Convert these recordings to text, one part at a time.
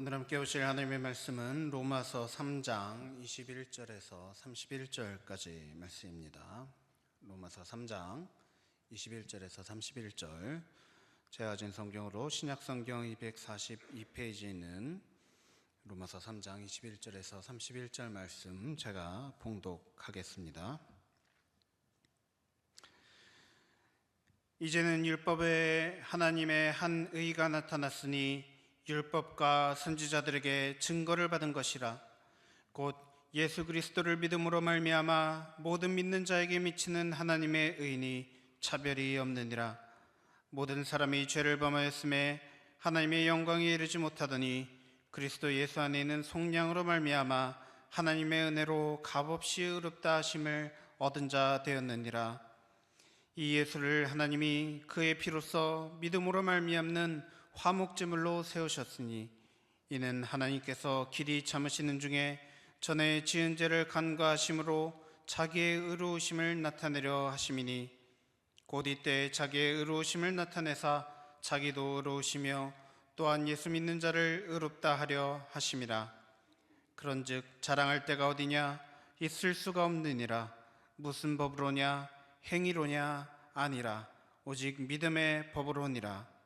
오늘 함께 보실 하나님의 말씀은 로마서 3장 21절에서 31절까지 말씀입니다. 로마서 3장 21절에서 31절, 제가 가진 성경으로 신약성경 242페이지에 있는 로마서 3장 21절에서 31절 말씀 제가 봉독하겠습니다. 이제는 율법에 하나님의 한 의가 나타났으니 율법과 선지자들에게 증거를 받은 것이라. 곧 예수 그리스도를 믿음으로 말미암아 모든 믿는 자에게 미치는 하나님의 의인이 차별이 없느니라. 모든 사람이 죄를 범하였음에 하나님의 영광에 이르지 못하더니 그리스도 예수 안에 있는 속량으로 말미암아 하나님의 은혜로 값없이 의롭다 하심을 얻은 자 되었느니라. 이 예수를 하나님이 그의 피로써 믿음으로 말미암는 화목제물로 세우셨으니 이는 하나님께서 길이 참으시는 중에 전에 지은 죄를 간과하심으로 자기의 의로우심을 나타내려 하심이니 곧 이때 자기의 의로우심을 나타내사 자기도 의로우시며 또한 예수 믿는 자를 의롭다 하려 하심이라. 그런즉 자랑할 때가 어디냐? 있을 수가 없느니라. 무슨 법으로냐? 행위로냐? 아니라 오직 믿음의 법으로니라.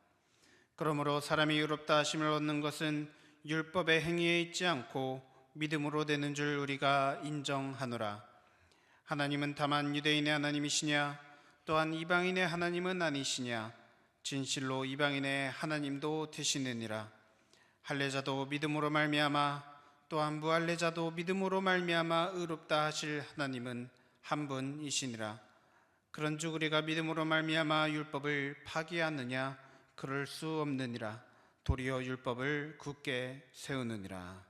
그러므로 사람이 의롭다 하심을 얻는 것은 율법의 행위에 있지 않고 믿음으로 되는 줄 우리가 인정하노라. 하나님은 다만 유대인의 하나님이시냐? 또한 이방인의 하나님은 아니시냐? 진실로 이방인의 하나님도 되시느니라. 할례자도 믿음으로 말미암아 또한 무할례자도 믿음으로 말미암아 의롭다 하실 하나님은 한 분이시니라. 그런즉 우리가 믿음으로 말미암아 율법을 파기하느냐? 그럴 수 없느니라. 도리어 율법을 굳게 세우느니라.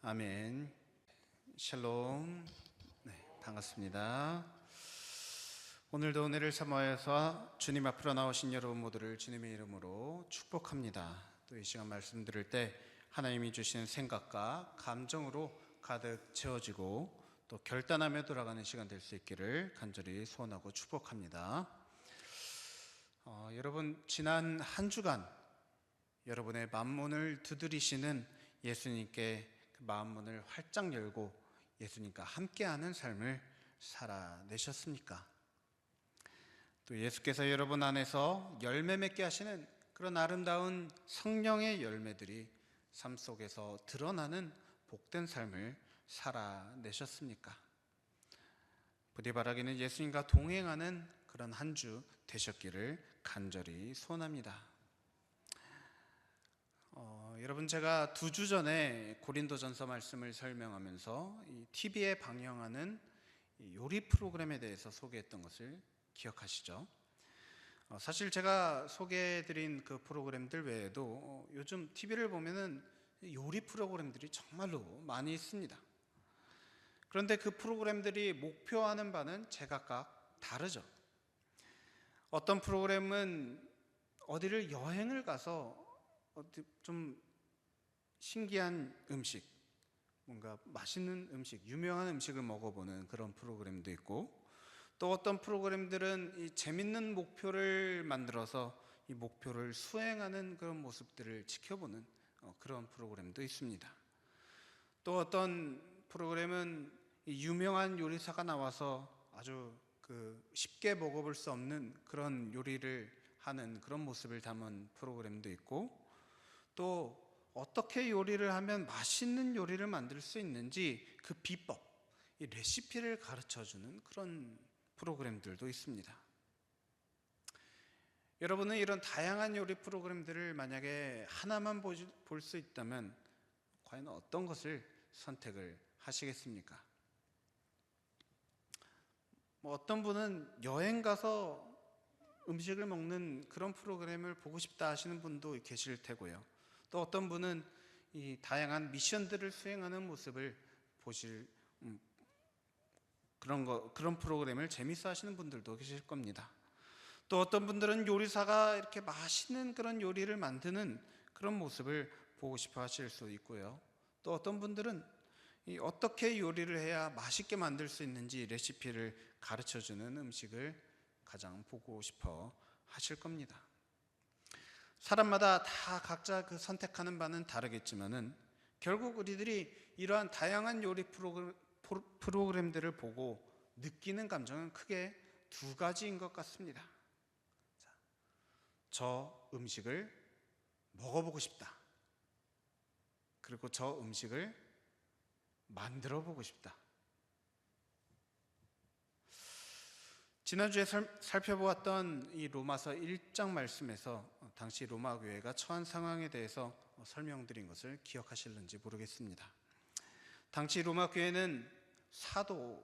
아멘. 샬롬. 반갑습니다. 오늘도 은혜를 삼아서 주님 앞으로 나오신 여러분 모두를 주님의 이름으로 축복합니다. 또 이 시간 말씀 들을 때 하나님이 주시는 생각과 감정으로 가득 채워지고 또 결단하며 돌아가는 시간 될 수 있기를 간절히 소원하고 축복합니다. 여러분, 지난 한 주간 여러분의 마음문을 두드리시는 예수님께 그 마음문을 활짝 열고 예수님과 함께하는 삶을 살아내셨습니까? 또 예수께서 여러분 안에서 열매 맺게 하시는 그런 아름다운 성령의 열매들이 삶 속에서 드러나는 복된 삶을 살아내셨습니까? 부디 바라기는 예수님과 동행하는 그런 한 주 되셨기를 간절히 소원합니다. 여러분, 제가 2주 전에 고린도전서 말씀을 설명하면서 이 TV에 방영하는 요리 프로그램에 대해서 소개했던 것을 기억하시죠? 사실 제가 소개해드린 그 프로그램들 외에도 요즘 TV를 보면은 요리 프로그램들이 정말로 많이 있습니다. 그런데 그 프로그램들이 목표하는 바는 제각각 다르죠. 어떤 프로그램은 어디를 여행을 가서 좀 신기한 음식, 뭔가 맛있는 음식, 유명한 음식을 먹어보는 그런 프로그램도 있고, 또 어떤 프로그램들은 이 재밌는 목표를 만들어서 이 목표를 수행하는 그런 모습들을 지켜보는 그런 프로그램도 있습니다. 또 어떤 프로그램은 이 유명한 요리사가 나와서 아주 쉽게 먹어볼 수 없는 그런 요리를 하는 그런 모습을 담은 프로그램도 있고, 또 어떻게 요리를 하면 맛있는 요리를 만들 수 있는지 그 비법, 이 레시피를 가르쳐주는 그런 프로그램들도 있습니다. 여러분은 이런 다양한 요리 프로그램들을 만약에 하나만 볼 수 있다면 과연 어떤 것을 선택을 하시겠습니까? 어떤 분은 여행 가서 음식을 먹는 그런 프로그램을 보고 싶다 하시는 분도 계실 테고요. 또 어떤 분은 이 다양한 미션들을 수행하는 모습을 보실 그런 프로그램을 재밌어 하시는 분들도 계실 겁니다. 또 어떤 분들은 요리사가 이렇게 맛있는 그런 요리를 만드는 그런 모습을 보고 싶어 하실 수 있고요. 또 어떤 분들은 어떻게 요리를 해야 맛있게 만들 수 있는지 레시피를 가르쳐주는 음식을 가장 보고 싶어 하실 겁니다. 사람마다 다 각자 그 선택하는 바는 다르겠지만은 결국 우리들이 이러한 다양한 요리 프로그램들을 보고 느끼는 감정은 크게 두 가지인 것 같습니다. 자, 저 음식을 먹어보고 싶다. 그리고 저 음식을 만들어 보고 싶다. 지난주에 살펴보았던 이 로마서 1장 말씀에서 당시 로마 교회가 처한 상황에 대해서 설명드린 것을 기억하실는지 모르겠습니다. 당시 로마 교회는 사도,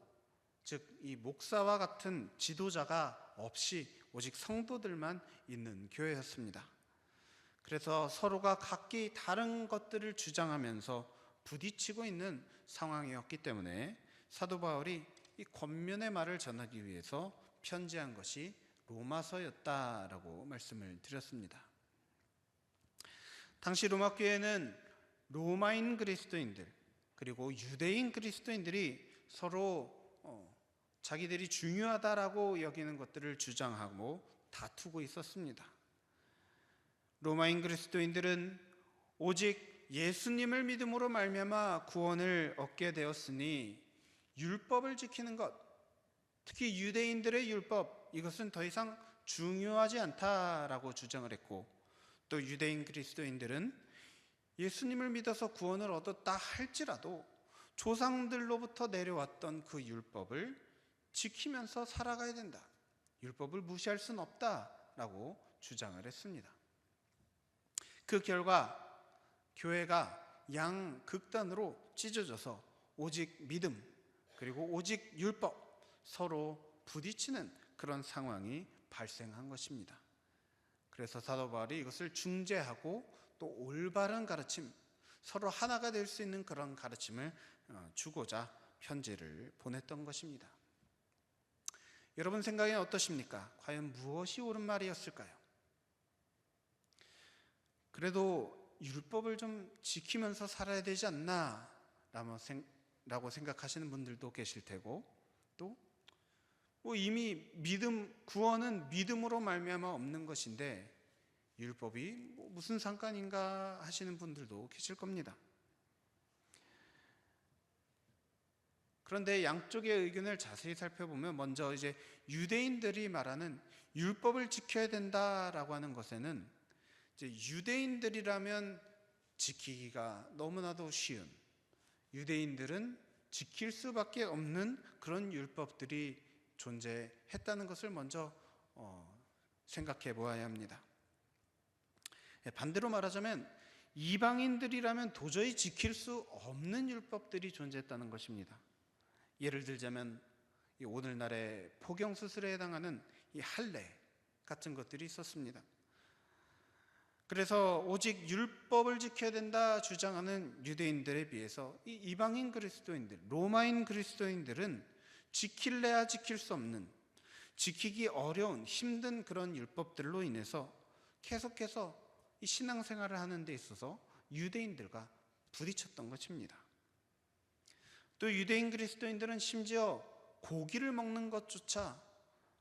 즉 이 목사와 같은 지도자가 없이 오직 성도들만 있는 교회였습니다. 그래서 서로가 각기 다른 것들을 주장하면서 부딪히고 있는 상황이었기 때문에 사도 바울이 이 권면의 말을 전하기 위해서 편지한 것이 로마서였다라고 말씀을 드렸습니다. 당시 로마 교회는 로마인 그리스도인들 그리고 유대인 그리스도인들이 서로 자기들이 중요하다라고 여기는 것들을 주장하고 다투고 있었습니다. 로마인 그리스도인들은 오직 예수님을 믿음으로 말미암아 구원을 얻게 되었으니 율법을 지키는 것, 특히 유대인들의 율법, 이것은 더 이상 중요하지 않다라고 주장을 했고, 또 유대인 그리스도인들은 예수님을 믿어서 구원을 얻었다 할지라도 조상들로부터 내려왔던 그 율법을 지키면서 살아가야 된다, 율법을 무시할 수는 없다라고 주장을 했습니다. 그 결과 교회가 양극단으로 찢어져서 오직 믿음 그리고 오직 율법, 서로 부딪히는 그런 상황이 발생한 것입니다. 그래서 사도 바울이 이것을 중재하고 또 올바른 가르침, 서로 하나가 될 수 있는 그런 가르침을 주고자 편지를 보냈던 것입니다. 여러분 생각엔 어떠십니까? 과연 무엇이 옳은 말이었을까요? 그래도 율법을 좀 지키면서 살아야 되지 않나 라고 생각하시는 분들도 계실 테고, 또 이미 구원은 믿음으로 말미암아 없는 것인데 율법이 무슨 상관인가 하시는 분들도 계실 겁니다. 그런데 양쪽의 의견을 자세히 살펴보면 먼저 이제 유대인들이 말하는 율법을 지켜야 된다라고 하는 것에는 이제 유대인들이라면 지키기가 너무나도 쉬운, 유대인들은 지킬 수밖에 없는 그런 율법들이 존재했다는 것을 먼저 생각해 보아야 합니다. 반대로 말하자면 이방인들이라면 도저히 지킬 수 없는 율법들이 존재했다는 것입니다. 예를 들자면 오늘날의 포경수술에 해당하는 이 할례 같은 것들이 있었습니다. 그래서 오직 율법을 지켜야 된다 주장하는 유대인들에 비해서 이 이방인 그리스도인들, 로마인 그리스도인들은 지킬래야 지킬 수 없는, 지키기 어려운 힘든 그런 율법들로 인해서 계속해서 이 신앙생활을 하는 데 있어서 유대인들과 부딪혔던 것입니다. 또 유대인 그리스도인들은 심지어 고기를 먹는 것조차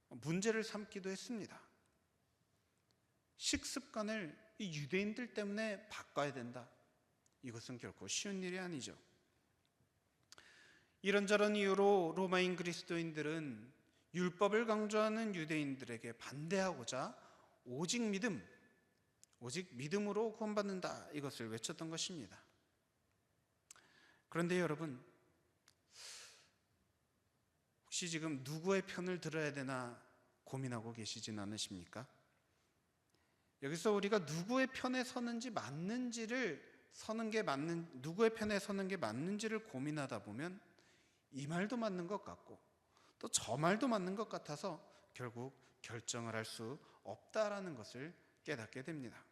문제를 삼기도 했습니다. 식습관을 이 유대인들 때문에 바꿔야 된다, 이것은 결코 쉬운 일이 아니죠. 이런저런 이유로 로마인 그리스도인들은 율법을 강조하는 유대인들에게 반대하고자 오직 믿음으로 구원받는다, 이것을 외쳤던 것입니다. 그런데 여러분, 혹시 지금 누구의 편을 들어야 되나 고민하고 계시진 않으십니까? 여기서 우리가 누구의 편에 서는지 누구의 편에 서는 게 맞는지를 고민하다 보면 이 말도 맞는 것 같고 또 저 말도 맞는 것 같아서 결국 결정을 할 수 없다라는 것을 깨닫게 됩니다.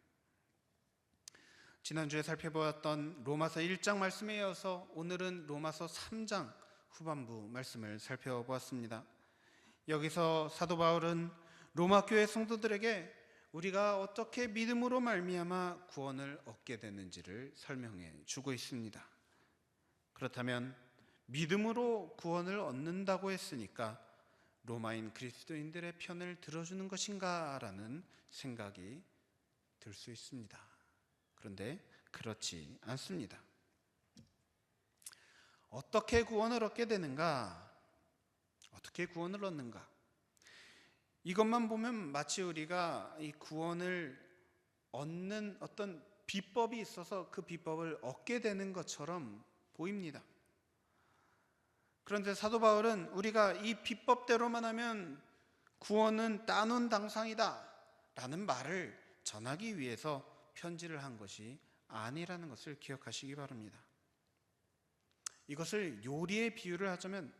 지난주에 살펴보았던 로마서 1장 말씀에 이어서 오늘은 로마서 3장 후반부 말씀을 살펴보았습니다. 여기서 사도 바울은 로마 교회 성도들에게 우리가 어떻게 믿음으로 말미암아 구원을 얻게 되는지를 설명해 주고 있습니다. 그렇다면 믿음으로 구원을 얻는다고 했으니까 로마인 그리스도인들의 편을 들어주는 것인가 라는 생각이 들 수 있습니다. 그런데 그렇지 않습니다. 어떻게 구원을 얻게 되는가? 어떻게 구원을 얻는가? 이것만 보면 마치 우리가 이 구원을 얻는 어떤 비법이 있어서 그 비법을 얻게 되는 것처럼 보입니다. 그런데 사도 바울은 우리가 이 비법대로만 하면 구원은 따놓은 당상이다 라는 말을 전하기 위해서 편지를 한 것이 아니라는 것을 기억하시기 바랍니다. 이것을 요리에 비유를 하자면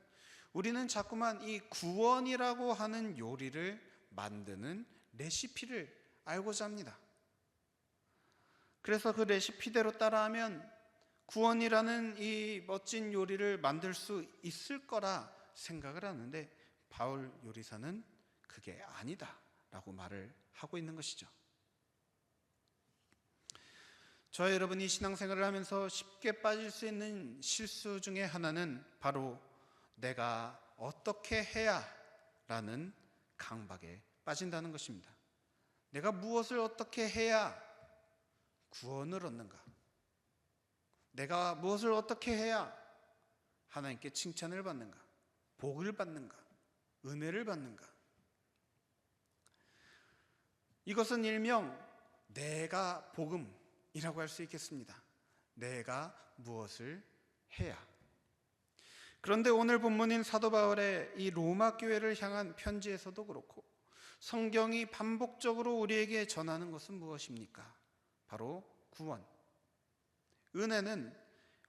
우리는 자꾸만 이 구원이라고 하는 요리를 만드는 레시피를 알고자 합니다. 그래서 그 레시피대로 따라하면 구원이라는 이 멋진 요리를 만들 수 있을 거라 생각을 하는데 바울 요리사는 그게 아니다 라고 말을 하고 있는 것이죠. 저와 여러분이 신앙생활을 하면서 쉽게 빠질 수 있는 실수 중에 하나는 바로 내가 어떻게 해야 라는 강박에 빠진다는 것입니다. 내가 무엇을 어떻게 해야 구원을 얻는가? 내가 무엇을 어떻게 해야 하나님께 칭찬을 받는가? 복을 받는가? 은혜를 받는가? 이것은 일명 내가 복음이라고 할 수 있겠습니다. 내가 무엇을 해야. 그런데 오늘 본문인 사도 바울의 이 로마 교회를 향한 편지에서도 그렇고 성경이 반복적으로 우리에게 전하는 것은 무엇입니까? 바로 구원. 은혜는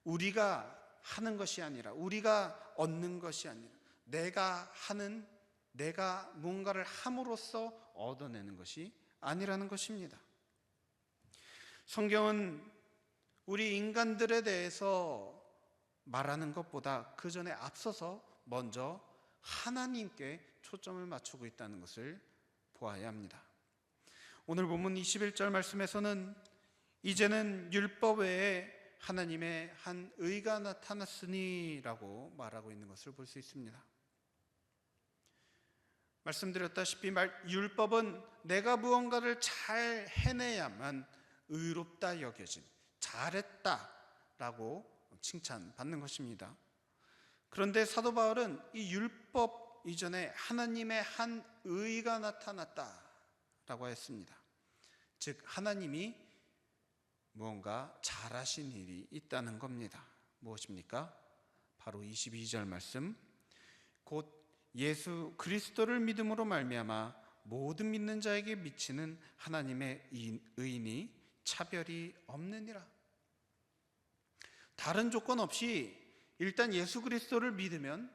우리가 하는 것이 아니라 우리가 얻는 것이 아니라 내가 뭔가를 함으로써 얻어내는 것이 아니라는 것입니다. 성경은 우리 인간들에 대해서 말하는 것보다 그 전에 앞서서 먼저 하나님께 초점을 맞추고 있다는 것을 보아야 합니다. 오늘 본문 21절 말씀에서는 이제는 율법 외에 하나님의 한 의가 나타났으니 라고 말하고 있는 것을 볼 수 있습니다. 말씀드렸다시피 율법은 내가 무언가를 잘 해내야만 의롭다 여겨진, 잘했다 라고 칭찬받는 것입니다. 그런데 사도 바울은 이 율법 이전에 하나님의 한 의가 나타났다 라고 했습니다. 즉 하나님이 무언가 잘하신 일이 있다는 겁니다. 무엇입니까? 바로 22절 말씀, 곧 예수 그리스도를 믿음으로 말미암아 모든 믿는 자에게 미치는 하나님의 의인이 차별이 없느니라. 다른 조건 없이 일단 예수 그리스도를 믿으면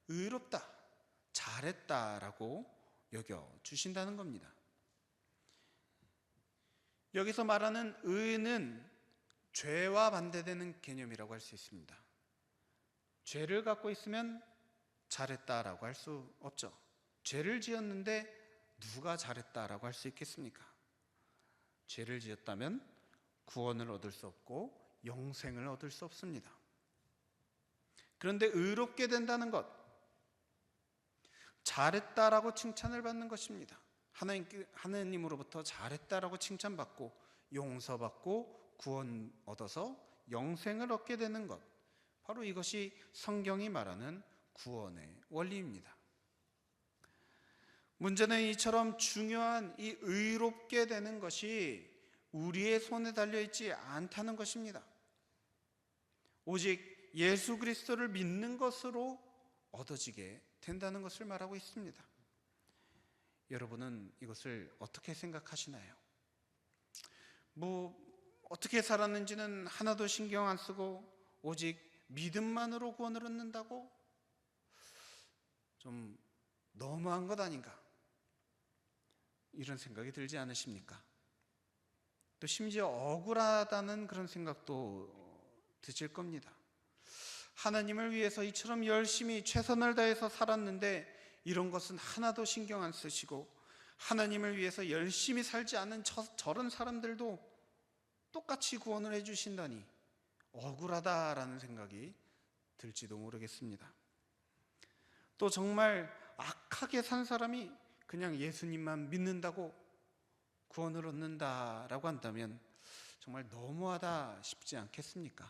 의롭다, 잘했다라고 여겨주신다는 겁니다. 여기서 말하는 의는 죄와 반대되는 개념이라고 할 수 있습니다. 죄를 갖고 있으면 잘했다라고 할 수 없죠. 죄를 지었는데 누가 잘했다라고 할 수 있겠습니까? 죄를 지었다면 구원을 얻을 수 없고 영생을 얻을 수 없습니다. 그런데 의롭게 된다는 것, 잘했다라고 칭찬을 받는 것입니다. 하나님으로부터 잘했다라고 칭찬받고 용서받고 구원 얻어서 영생을 얻게 되는 것, 바로 이것이 성경이 말하는 구원의 원리입니다. 문제는 이처럼 중요한 이 의롭게 되는 것이 우리의 손에 달려있지 않다는 것입니다. 오직 예수 그리스도를 믿는 것으로 얻어지게 된다는 것을 말하고 있습니다. 여러분은 이것을 어떻게 생각하시나요? 어떻게 살았는지는 하나도 신경 안 쓰고 오직 믿음만으로 구원을 얻는다고? 좀 너무한 것 아닌가? 이런 생각이 들지 않으십니까? 또 심지어 억울하다는 그런 생각도 드실 겁니다. 하나님을 위해서 이처럼 열심히 최선을 다해서 살았는데 이런 것은 하나도 신경 안 쓰시고 하나님을 위해서 열심히 살지 않은 저런 사람들도 똑같이 구원을 해주신다니 억울하다라는 생각이 들지도 모르겠습니다. 또 정말 악하게 산 사람이 그냥 예수님만 믿는다고 구원을 얻는다라고 한다면 정말 너무하다 싶지 않겠습니까?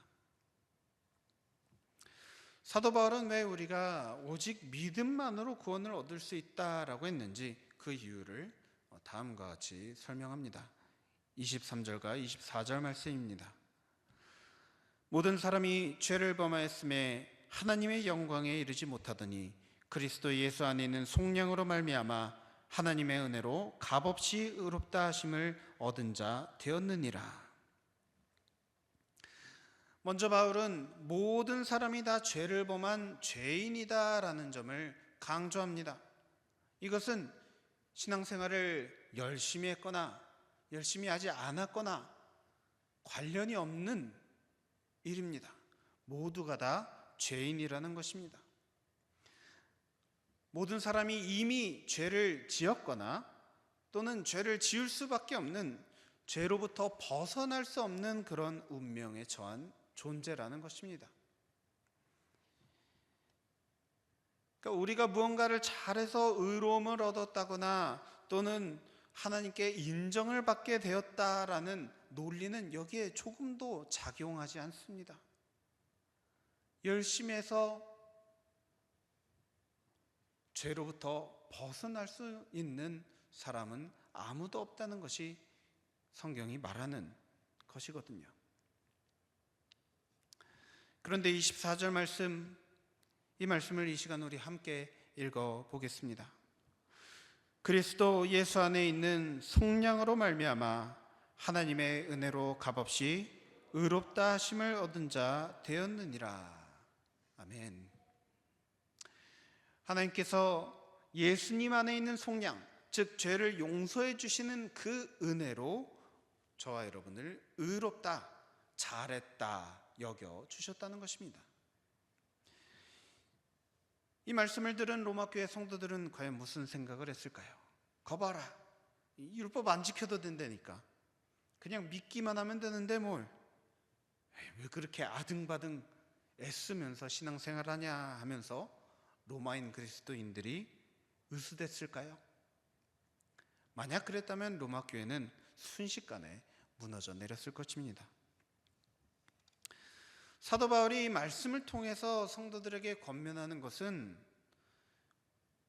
사도 바울은 왜 우리가 오직 믿음만으로 구원을 얻을 수 있다라고 했는지 그 이유를 다음과 같이 설명합니다. 23절과 24절 말씀입니다. 모든 사람이 죄를 범하였음에 하나님의 영광에 이르지 못하더니 그리스도 예수 안에 있는 속량으로 말미암아 하나님의 은혜로 값없이 의롭다 하심을 얻은 자 되었느니라. 먼저 바울은 모든 사람이 다 죄를 범한 죄인이다라는 점을 강조합니다. 이것은 신앙생활을 열심히 했거나 열심히 하지 않았거나 관련이 없는 일입니다. 모두가 다 죄인이라는 것입니다. 모든 사람이 이미 죄를 지었거나 또는 죄를 지을 수밖에 없는, 죄로부터 벗어날 수 없는 그런 운명에 처한 존재라는 것입니다. 그러니까 우리가 무언가를 잘해서 의로움을 얻었다거나 또는 하나님께 인정을 받게 되었다라는 논리는 여기에 조금도 작용하지 않습니다. 열심히 해서 죄로부터 벗어날 수 있는 사람은 아무도 없다는 것이 성경이 말하는 것이거든요. 그런데 24절 말씀, 이 말씀을 이 시간 우리 함께 읽어보겠습니다. 그리스도 예수 안에 있는 속량으로 말미암아 하나님의 은혜로 값없이 의롭다 하심을 얻은 자 되었느니라. 아멘. 하나님께서 예수님 안에 있는 속량, 즉 죄를 용서해 주시는 그 은혜로 저와 여러분을 의롭다, 잘했다 여겨 주셨다는 것입니다. 이 말씀을 들은 로마교회 성도들은 과연 무슨 생각을 했을까요? 거봐라, 율법 안 지켜도 된다니까, 그냥 믿기만 하면 되는데 뭘, 왜 그렇게 아등바등 애쓰면서 신앙생활하냐 하면서 로마인 그리스도인들이 으스댔을까요? 만약 그랬다면 로마 교회는 순식간에 무너져 내렸을 것입니다. 사도 바울이 말씀을 통해서 성도들에게 권면하는 것은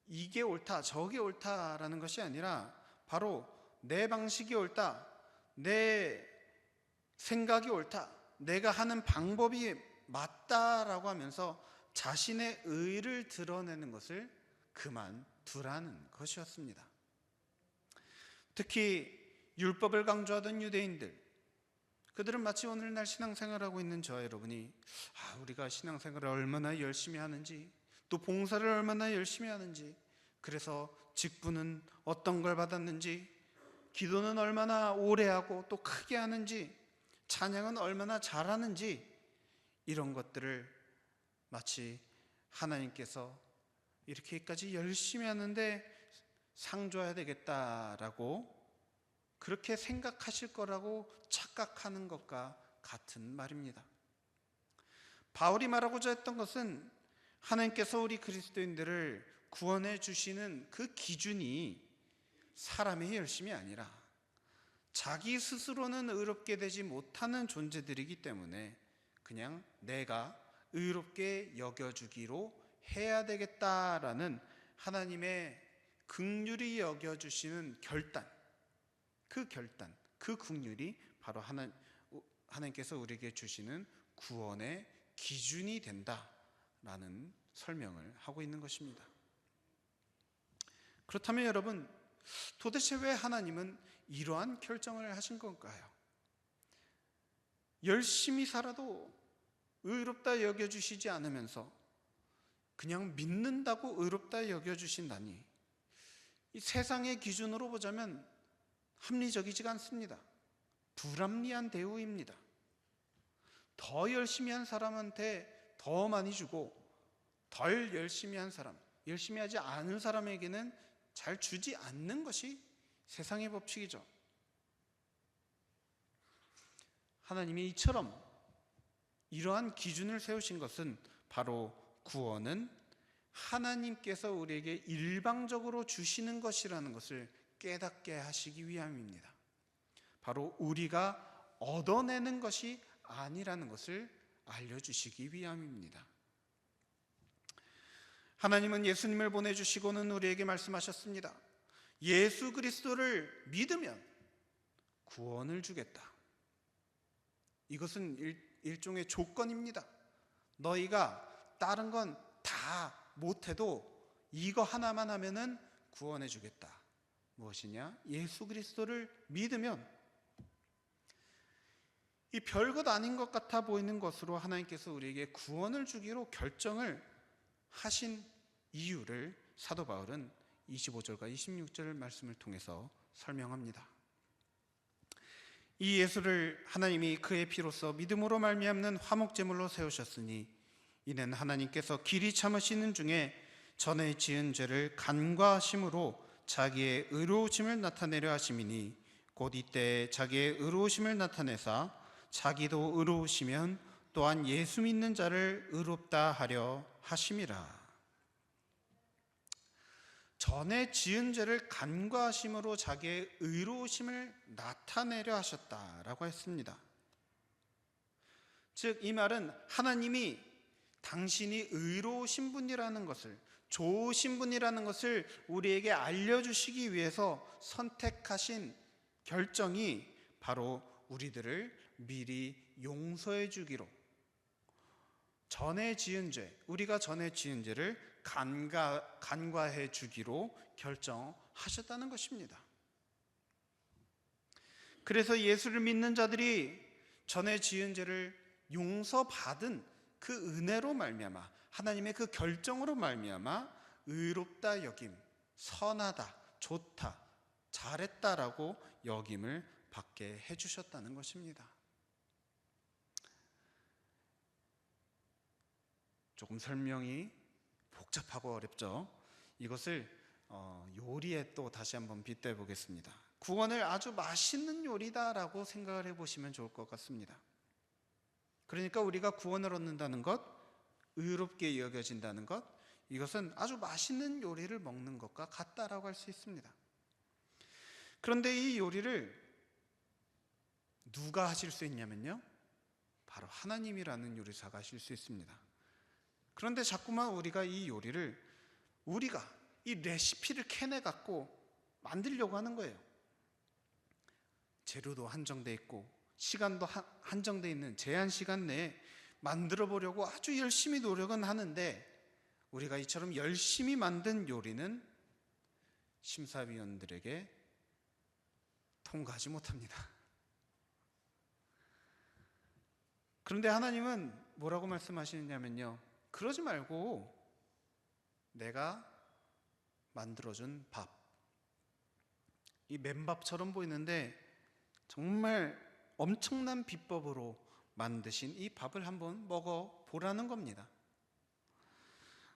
이게 옳다, 저게 옳다라는 것이 아니라 바로 내 방식이 옳다, 내 생각이 옳다, 내가 하는 방법이 맞다라고 하면서 자신의 의를 드러내는 것을 그만두라는 것이었습니다. 특히 율법을 강조하던 유대인들, 그들은 마치 오늘날 신앙생활하고 있는 저와 여러분이 우리가 신앙생활을 얼마나 열심히 하는지, 또 봉사를 얼마나 열심히 하는지, 그래서 직분은 어떤 걸 받았는지, 기도는 얼마나 오래 하고 또 크게 하는지, 찬양은 얼마나 잘하는지, 이런 것들을 마치 하나님께서 이렇게까지 열심히 하는데 상 줘야 되겠다라고 그렇게 생각하실 거라고 착각하는 것과 같은 말입니다. 바울이 말하고자 했던 것은 하나님께서 우리 그리스도인들을 구원해 주시는 그 기준이 사람의 열심이 아니라 자기 스스로는 의롭게 되지 못하는 존재들이기 때문에 그냥 내가 의롭게 여겨주기로 해야 되겠다라는 하나님의 긍휼히 여겨주시는 결단, 그 긍휼이 바로 하나님께서 우리에게 주시는 구원의 기준이 된다라는 설명을 하고 있는 것입니다. 그렇다면 여러분, 도대체 왜 하나님은 이러한 결정을 하신 건가요? 열심히 살아도 의롭다 여겨주시지 않으면서 그냥 믿는다고 의롭다 여겨주신다니, 이 세상의 기준으로 보자면 합리적이지가 않습니다. 불합리한 대우입니다. 더 열심히 한 사람한테 더 많이 주고 덜 열심히 한 사람, 열심히 하지 않은 사람에게는 잘 주지 않는 것이 세상의 법칙이죠. 하나님이 이처럼 이러한 기준을 세우신 것은 바로 구원은 하나님께서 우리에게 일방적으로 주시는 것이라는 것을 깨닫게 하시기 위함입니다. 바로 우리가 얻어내는 것이 아니라는 것을 알려주시기 위함입니다. 하나님은 예수님을 보내주시고는 우리에게 말씀하셨습니다. 예수 그리스도를 믿으면 구원을 주겠다. 이것은 일종의 조건입니다. 너희가 다른 건 다 못해도 이거 하나만 하면은 구원해 주겠다. 무엇이냐? 예수 그리스도를 믿으면, 이 별것 아닌 것 같아 보이는 것으로 하나님께서 우리에게 구원을 주기로 결정을 하신 이유를 사도 바울은 25절과 26절 말씀을 통해서 설명합니다. 이 예수를 하나님이 그의 피로써 믿음으로 말미암는 화목제물로 세우셨으니 이는 하나님께서 길이 참으시는 중에 전에 지은 죄를 간과하심으로 자기의 의로우심을 나타내려 하심이니 곧 이때 자기의 의로우심을 나타내사 자기도 의로우시면 또한 예수 믿는 자를 의롭다 하려 하심이라. 전에 지은 죄를 간과하심으로 자기의 의로우심을 나타내려 하셨다라고 했습니다. 즉 이 말은 하나님이 당신이 의로우신 분이라는 것을, 좋으신 분이라는 것을 우리에게 알려주시기 위해서 선택하신 결정이 바로 우리들을 미리 용서해 주기로, 전에 지은 죄, 우리가 전에 지은 죄를 간과해 주기로 결정하셨다는 것입니다. 그래서 예수를 믿는 자들이 전에 지은 죄를 용서받은 그 은혜로 말미암아, 하나님의 그 결정으로 말미암아 의롭다 여김, 선하다, 좋다, 잘했다라고 여김을 받게 해주셨다는 것입니다. 조금 설명이 복잡하고 어렵죠. 이것을 요리에 또 다시 한번 빗대 보겠습니다. 구원을 아주 맛있는 요리다라고 생각을 해보시면 좋을 것 같습니다. 그러니까 우리가 구원을 얻는다는 것, 의롭게 여겨진다는 것, 이것은 아주 맛있는 요리를 먹는 것과 같다라고 할 수 있습니다. 그런데 이 요리를 누가 하실 수 있냐면요, 바로 하나님이라는 요리사가 하실 수 있습니다. 그런데 자꾸만 우리가 이 요리를, 우리가 이 레시피를 캐내 갖고 만들려고 하는 거예요. 재료도 한정돼 있고 시간도 한정돼 있는 제한 시간 내에 만들어 보려고 아주 열심히 노력은 하는데, 우리가 이처럼 열심히 만든 요리는 심사위원들에게 통과하지 못합니다. 그런데 하나님은 뭐라고 말씀하시느냐면요, 그러지 말고 내가 만들어준 밥, 이 맨밥처럼 보이는데 정말 엄청난 비법으로 만드신 이 밥을 한번 먹어보라는 겁니다.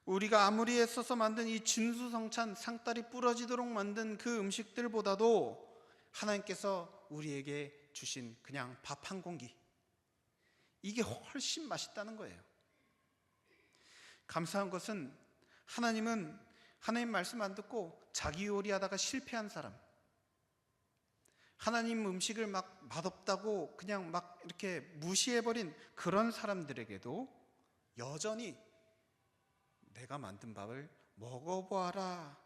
우리가 아무리 애써서 만든 이 진수성찬, 상다리 부러지도록 만든 그 음식들보다도 하나님께서 우리에게 주신 그냥 밥 한 공기, 이게 훨씬 맛있다는 거예요. 감사한 것은 하나님은 하나님 말씀 안 듣고 자기 요리하다가 실패한 사람, 하나님 음식을 막 맛없다고 그냥 막 이렇게 무시해버린 그런 사람들에게도 여전히 내가 만든 밥을 먹어보아라,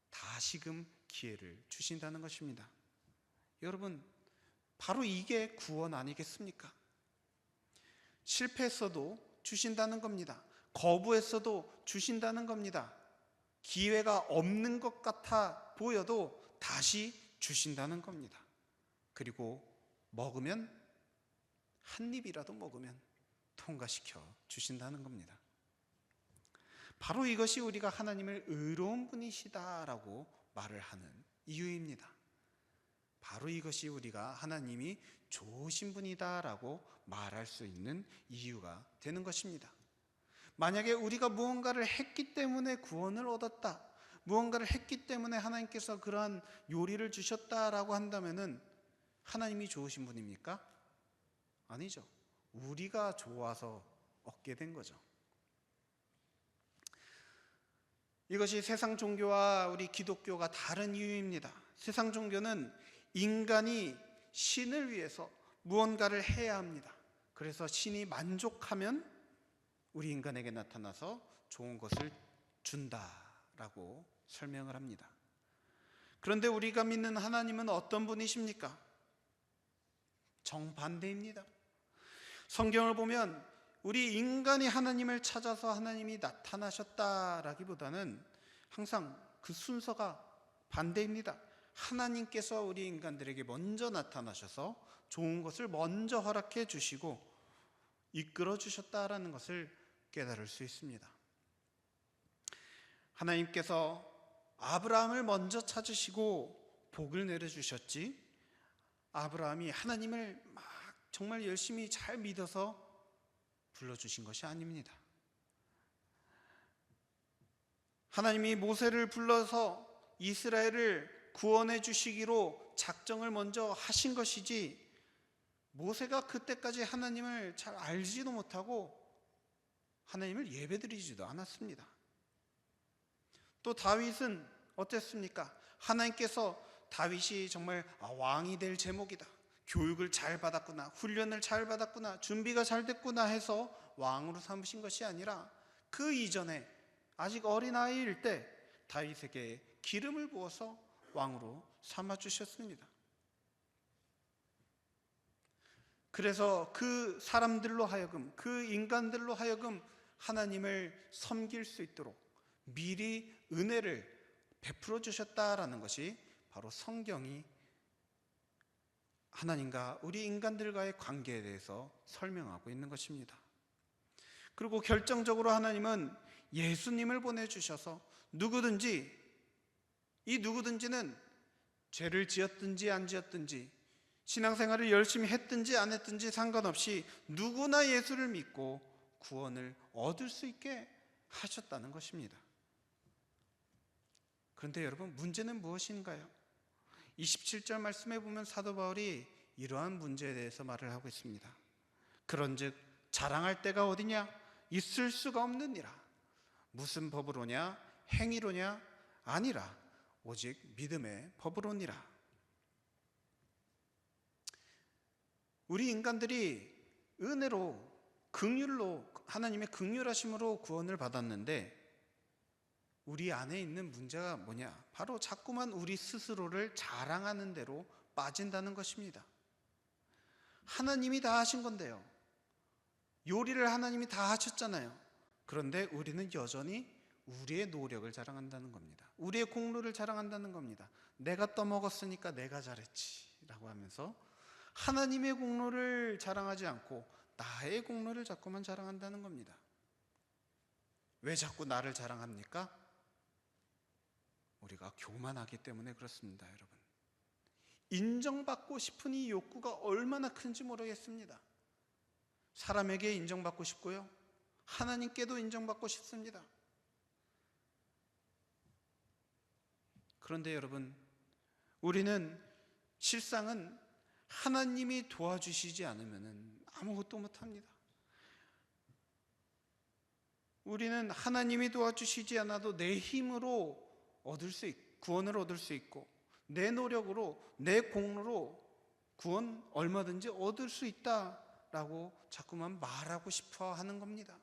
다시금 기회를 주신다는 것입니다. 여러분, 바로 이게 구원 아니겠습니까? 실패했어도 주신다는 겁니다. 거부했어도 주신다는 겁니다. 기회가 없는 것 같아 보여도 다시 주신다는 겁니다. 그리고 먹으면, 한 입이라도 먹으면 통과시켜 주신다는 겁니다. 바로 이것이 우리가 하나님을 의로운 분이시다라고 말을 하는 이유입니다. 바로 이것이 우리가 하나님이 좋으신 분이다라고 말할 수 있는 이유가 되는 것입니다. 만약에 우리가 무언가를 했기 때문에 구원을 얻었다, 무언가를 했기 때문에 하나님께서 그러한 요리를 주셨다라고 한다면은 하나님이 좋으신 분입니까? 아니죠. 우리가 좋아서 얻게 된 거죠. 이것이 세상 종교와 우리 기독교가 다른 이유입니다. 세상 종교는 인간이 신을 위해서 무언가를 해야 합니다. 그래서 신이 만족하면 우리 인간에게 나타나서 좋은 것을 준다라고 설명을 합니다. 그런데 우리가 믿는 하나님은 어떤 분이십니까? 정반대입니다. 성경을 보면 우리 인간이 하나님을 찾아서 하나님이 나타나셨다라기보다는 항상 그 순서가 반대입니다. 하나님께서 우리 인간들에게 먼저 나타나셔서 좋은 것을 먼저 허락해 주시고 이끌어 주셨다라는 것을 깨달을 수 있습니다. 하나님께서 아브라함을 먼저 찾으시고 복을 내려주셨지, 아브라함이 하나님을 막 정말 열심히 잘 믿어서 불러주신 것이 아닙니다. 하나님이 모세를 불러서 이스라엘을 구원해 주시기로 작정을 먼저 하신 것이지, 모세가 그때까지 하나님을 잘 알지도 못하고 하나님을 예배드리지도 않았습니다. 또 다윗은 어땠습니까? 하나님께서 다윗이 정말 왕이 될 제목이다, 교육을 잘 받았구나, 훈련을 잘 받았구나, 준비가 잘 됐구나 해서 왕으로 삼으신 것이 아니라 그 이전에 아직 어린아이일 때 다윗에게 기름을 부어서 왕으로 삼아주셨습니다. 그래서 그 사람들로 하여금, 그 인간들로 하여금 하나님을 섬길 수 있도록 미리 은혜를 베풀어 주셨다라는 것이 바로 성경이 하나님과 우리 인간들과의 관계에 대해서 설명하고 있는 것입니다. 그리고 결정적으로 하나님은 예수님을 보내주셔서 누구든지는 죄를 지었든지 안 지었든지, 신앙생활을 열심히 했든지 안 했든지 상관없이 누구나 예수를 믿고 구원을 얻을 수 있게 하셨다는 것입니다. 그런데 여러분, 문제는 무엇인가요? 27절 말씀에 보면 사도 바울이 이러한 문제에 대해서 말을 하고 있습니다. 그런즉 자랑할 때가 어디냐? 있을 수가 없느니라. 무슨 법으로냐? 행위로냐? 아니라 오직 믿음의 법으로니라. 우리 인간들이 은혜로, 긍휼로, 하나님의 긍휼하심으로 구원을 받았는데 우리 안에 있는 문제가 뭐냐? 바로 자꾸만 우리 스스로를 자랑하는 대로 빠진다는 것입니다. 하나님이 다 하신 건데요, 요리를 하나님이 다 하셨잖아요. 그런데 우리는 여전히 우리의 노력을 자랑한다는 겁니다. 우리의 공로를 자랑한다는 겁니다. 내가 떠먹었으니까 내가 잘했지 라고 하면서 하나님의 공로를 자랑하지 않고 나의 공로를 자꾸만 자랑한다는 겁니다. 왜 자꾸 나를 자랑합니까? 우리가 교만하기 때문에 그렇습니다. 여러분, 인정받고 싶은 이 욕구가 얼마나 큰지 모르겠습니다. 사람에게 인정받고 싶고요, 하나님께도 인정받고 싶습니다. 그런데 여러분, 우리는 실상은 하나님이 도와주시지 않으면 아무것도 못합니다. 우리는 하나님이 도와주시지 않아도 내 힘으로 구원을 얻을 수 있고, 내 노력으로, 내 공로로 구원 얼마든지 얻을 수 있다라고 자꾸만 말하고 싶어 하는 겁니다.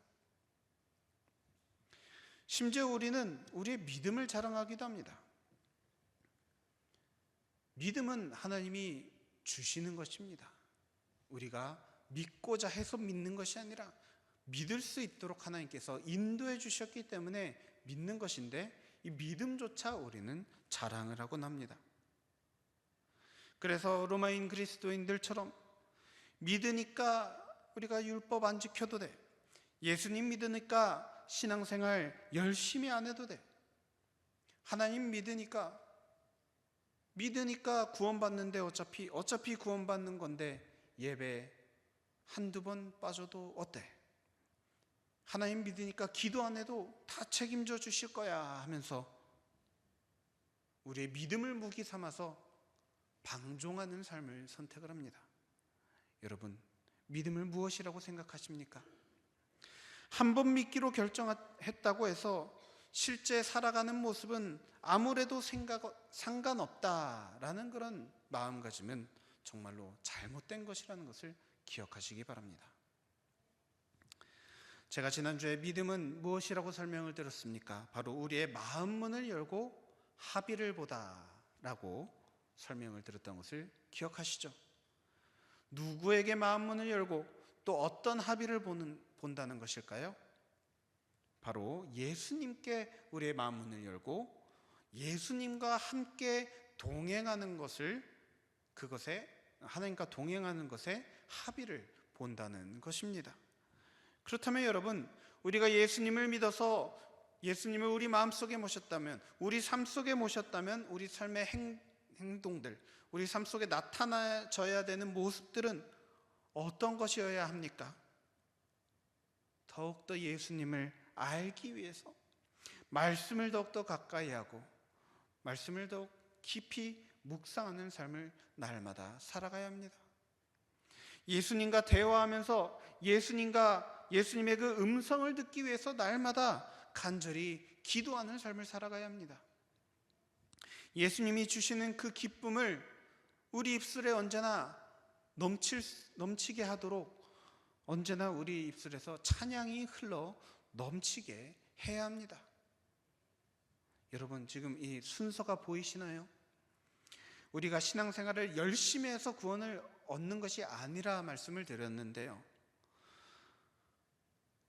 심지어 우리는 우리의 믿음을 자랑하기도 합니다. 믿음은 하나님이 주시는 것입니다. 우리가 믿고자 해서 믿는 것이 아니라 믿을 수 있도록 하나님께서 인도해 주셨기 때문에 믿는 것인데, 이 믿음조차 우리는 자랑을 하곤 합니다. 그래서 로마인 그리스도인들처럼 믿으니까 우리가 율법 안 지켜도 돼, 예수님 믿으니까 신앙생활 열심히 안 해도 돼, 하나님 믿으니까 구원받는데 어차피 구원받는 건데 예배 한두 번 빠져도 어때? 하나님 믿으니까 기도 안 해도 다 책임져 주실 거야 하면서 우리의 믿음을 무기 삼아서 방종하는 삶을 선택을 합니다. 여러분, 믿음을 무엇이라고 생각하십니까? 한 번 믿기로 결정했다고 해서 실제 살아가는 모습은 아무래도 상관없다라는 그런 마음가짐은 정말로 잘못된 것이라는 것을 기억하시기 바랍니다. 제가 지난주에 믿음은 무엇이라고 설명을 드렸습니까? 바로 우리의 마음 문을 열고 합의를 보다라고 설명을 드렸던 것을 기억하시죠? 누구에게 마음 문을 열고 또 어떤 합의를 본다는 것일까요? 바로 예수님께 우리의 마음 문을 열고 예수님과 함께 동행하는 것을, 그것에 하나님과 동행하는 것에 합의를 본다는 것입니다. 그렇다면 여러분, 우리가 예수님을 믿어서 예수님을 우리 마음속에 모셨다면, 우리 삶 속에 모셨다면 우리 삶의 행동들, 우리 삶 속에 나타나져야 되는 모습들은 어떤 것이어야 합니까? 더욱더 예수님을 알기 위해서 말씀을 더욱더 가까이 하고 말씀을 더욱 깊이 묵상하는 삶을 날마다 살아가야 합니다. 예수님과 대화하면서 예수님의 그 음성을 듣기 위해서 날마다 간절히 기도하는 삶을 살아가야 합니다. 예수님이 주시는 그 기쁨을 우리 입술에 언제나 넘치게 하도록 언제나 우리 입술에서 찬양이 흘러 넘치게 해야 합니다. 여러분, 지금 이 순서가 보이시나요? 우리가 신앙생활을 열심히 해서 구원을 얻는 것이 아니라 말씀을 드렸는데요,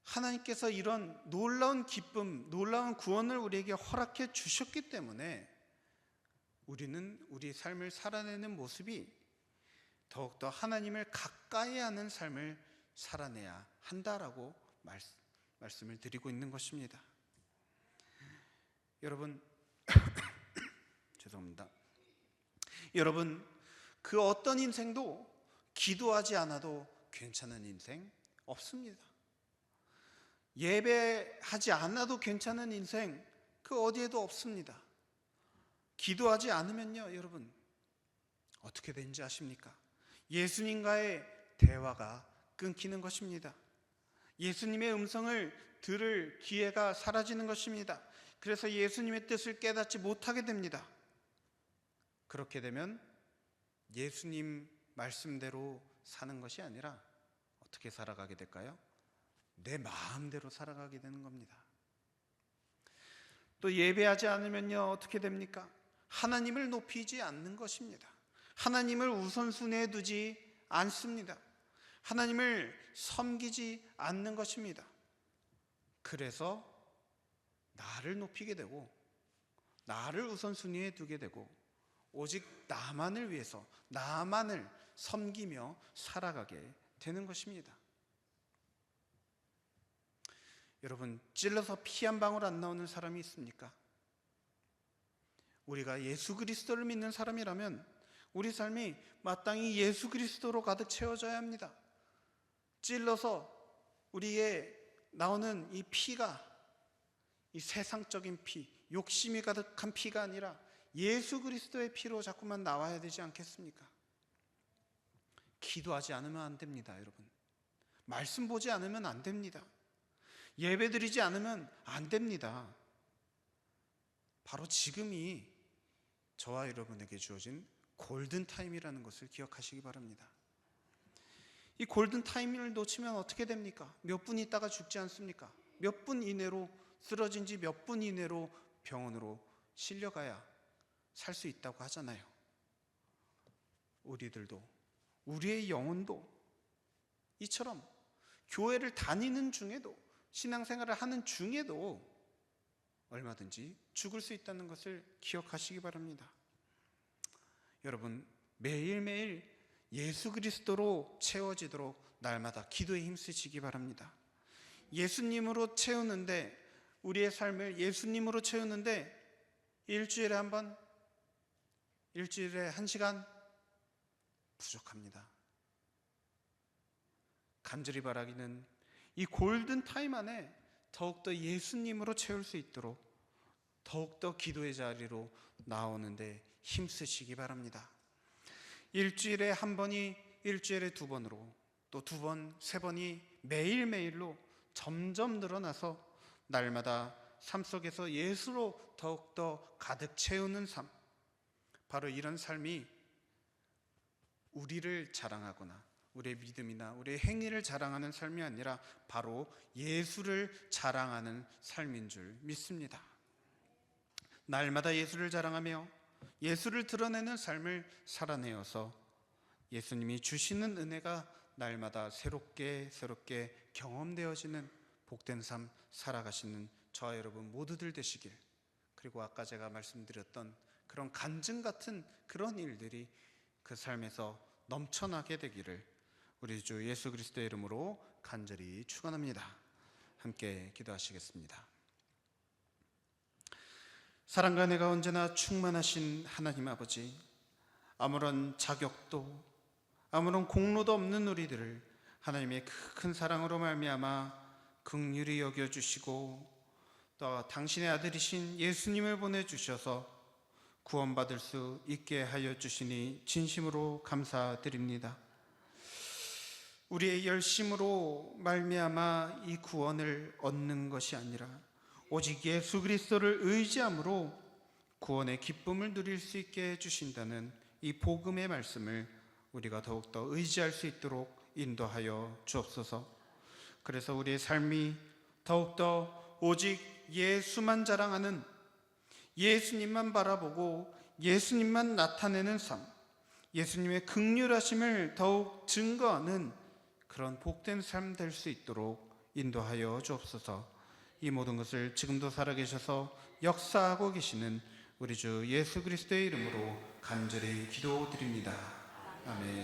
하나님께서 이런 놀라운 기쁨, 놀라운 구원을 우리에게 허락해 주셨기 때문에 우리는 우리 삶을 살아내는 모습이 더욱더 하나님을 가까이 하는 삶을 살아내야 한다라고 말씀을 드리고 있는 것입니다. 여러분, 죄송합니다. 여러분, 그 어떤 인생도 기도하지 않아도 괜찮은 인생 없습니다. 예배하지 않아도 괜찮은 인생 그 어디에도 없습니다. 기도하지 않으면요, 여러분 어떻게 되는지 아십니까? 예수님과의 대화가 끊기는 것입니다. 예수님의 음성을 들을 기회가 사라지는 것입니다. 그래서 예수님의 뜻을 깨닫지 못하게 됩니다. 그렇게 되면 예수님 말씀대로 사는 것이 아니라 어떻게 살아가게 될까요? 내 마음대로 살아가게 되는 겁니다. 또 예배하지 않으면요 어떻게 됩니까? 하나님을 높이지 않는 것입니다. 하나님을 우선순위에 두지 않습니다. 하나님을 섬기지 않는 것입니다. 그래서 나를 높이게 되고 나를 우선순위에 두게 되고 오직 나만을 위해서 나만을 섬기며 살아가게 되는 것입니다. 여러분, 찔러서 피 한 방울 안 나오는 사람이 있습니까? 우리가 예수 그리스도를 믿는 사람이라면 우리 삶이 마땅히 예수 그리스도로 가득 채워져야 합니다. 찔러서 우리의 나오는 이 피가 이 세상적인 피, 욕심이 가득한 피가 아니라 예수 그리스도의 피로 자꾸만 나와야 되지 않겠습니까? 기도하지 않으면 안 됩니다, 여러분. 말씀 보지 않으면 안 됩니다. 예배 드리지 않으면 안 됩니다. 바로 지금이 저와 여러분에게 주어진 골든타임이라는 것을 기억하시기 바랍니다. 이 골든타임을 놓치면 어떻게 됩니까? 몇 분 있다가 죽지 않습니까? 몇 분 이내로 쓰러진 지 몇 분 이내로 병원으로 실려가야 살 수 있다고 하잖아요. 우리들도, 우리의 영혼도 이처럼 교회를 다니는 중에도, 신앙생활을 하는 중에도 얼마든지 죽을 수 있다는 것을 기억하시기 바랍니다. 여러분, 매일매일 예수 그리스도로 채워지도록 날마다 기도에 힘쓰시기 바랍니다. 예수님으로 채우는데, 우리의 삶을 예수님으로 채우는데 일주일에 한 번, 일주일에 1시간 부족합니다. 간절히 바라기는 이 골든타임 안에 더욱더 예수님으로 채울 수 있도록 더욱더 기도의 자리로 나오는데 힘쓰시기 바랍니다. 일주일에 한 번이 일주일에 2번으로, 또 2번, 3번이 매일매일로 점점 늘어나서 날마다 삶 속에서 예수로 더욱더 가득 채우는 삶, 바로 이런 삶이 우리를 자랑하거나 우리의 믿음이나 우리의 행위를 자랑하는 삶이 아니라 바로 예수를 자랑하는 삶인 줄 믿습니다. 날마다 예수를 자랑하며 예수를 드러내는 삶을 살아내어서 예수님이 주시는 은혜가 날마다 새롭게 경험되어지는 복된 삶 살아가시는 저와 여러분 모두들 되시길, 그리고 아까 제가 말씀드렸던 그런 간증 같은 그런 일들이 그 삶에서 넘쳐나게 되기를 우리 주 예수 그리스도의 이름으로 간절히 축원합니다. 함께 기도하시겠습니다. 사랑과 은혜가 언제나 충만하신 하나님 아버지, 아무런 자격도 아무런 공로도 없는 우리들을 하나님의 큰 사랑으로 말미암아 긍휼히 여겨주시고 또 당신의 아들이신 예수님을 보내주셔서 구원받을 수 있게 하여 주시니 진심으로 감사드립니다. 우리의 열심으로 말미암아 이 구원을 얻는 것이 아니라 오직 예수 그리스도를 의지함으로 구원의 기쁨을 누릴 수 있게 해주신다는 이 복음의 말씀을 우리가 더욱더 의지할 수 있도록 인도하여 주옵소서. 그래서 우리의 삶이 더욱더 오직 예수만 자랑하는, 예수님만 바라보고 예수님만 나타내는 삶, 예수님의 긍휼하심을 더욱 증거하는 그런 복된 삶 될 수 있도록 인도하여 주옵소서. 이 모든 것을 지금도 살아계셔서 역사하고 계시는 우리 주 예수 그리스도의 이름으로 간절히 기도드립니다. 아멘.